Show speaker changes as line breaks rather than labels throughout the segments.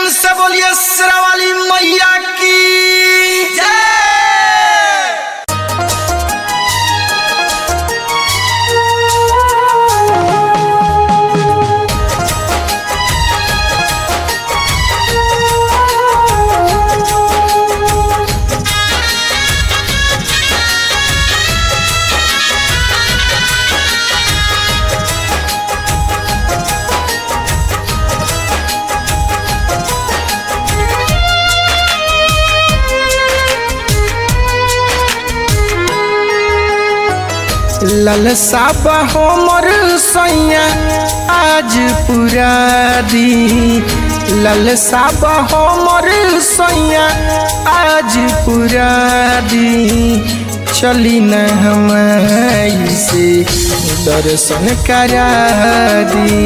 प्रेम से बोलिए शेरा वाली मैया की जय। ललसा हमर सैया आज पूरा दी, ललसा हमर सैया आज पूरा दी। चली न हम से दर्शन करा दी,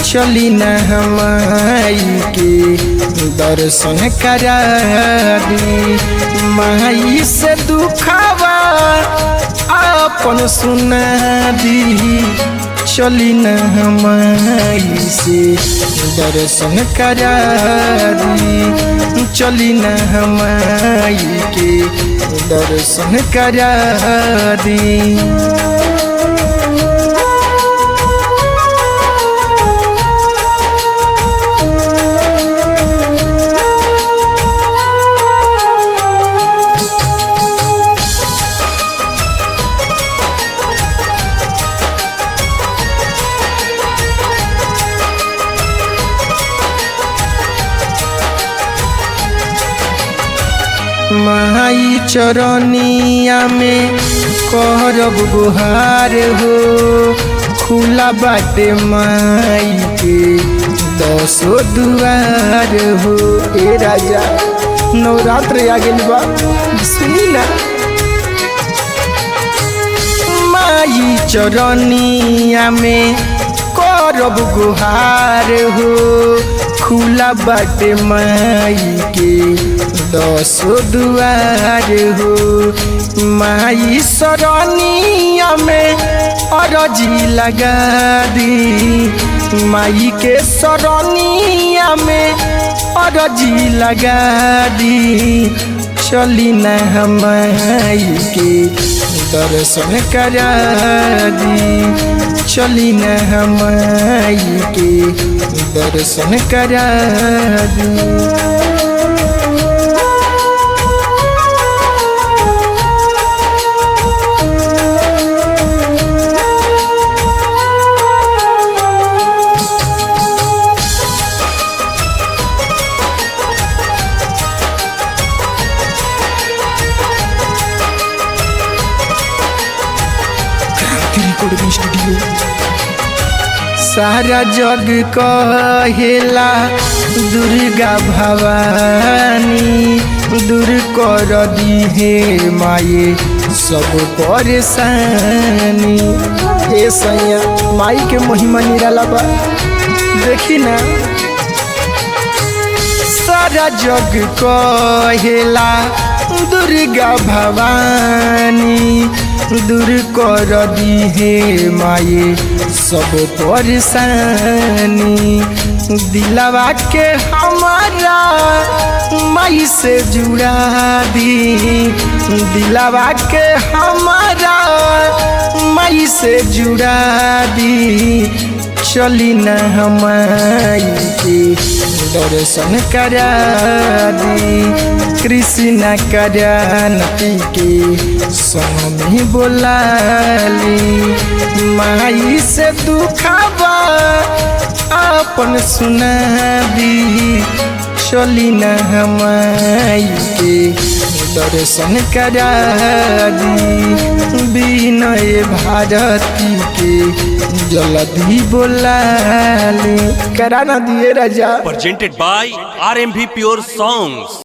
चली न हम के दर्शन करा दी। माई से दुखावा अपन सुना दी, चली न हम से दर्शन करा दी, चली न हम के दर्शन करा दी। माई चरनिया में करब गुहार हो, खुला बाटे माई के 10 दुआर हो। ए राजा नवरात्र आ गइल बा, सुनी ना। माई चरनिया में करब गुहार हो, खुला बाटे माई के 10 दुआर हो। माई सरनिया में अरजी लगा दी, माई के सरनिया में अरजी लगा दी। चली न हम के दर्शन करा दी, चली न हम के दर्शन करा दी। सारा जग कहेला दुर्गा भवानी, दूर कर दी हे माये सब परेशानी। ए सैया माई के महिमा निराला बा, देखी ना। सारा जग कहेला दुर्गा भवानी, दूर कर दी हे माये सब परेशानी। दिलवा के हमारा माई से जुड़ा दी, दिलवा के हमारा माई से जुड़ा दी। चली न हम के दर्शन करा दी, कृष्ण करनती के संग में बोला ली। माई से दुखावा अपन सुना दी, चली न हम के दर्शन करा दी। विनय भारती के जल्दी बोला ले, करा ना दिए राजा।
Presented by RMV Pure Songs।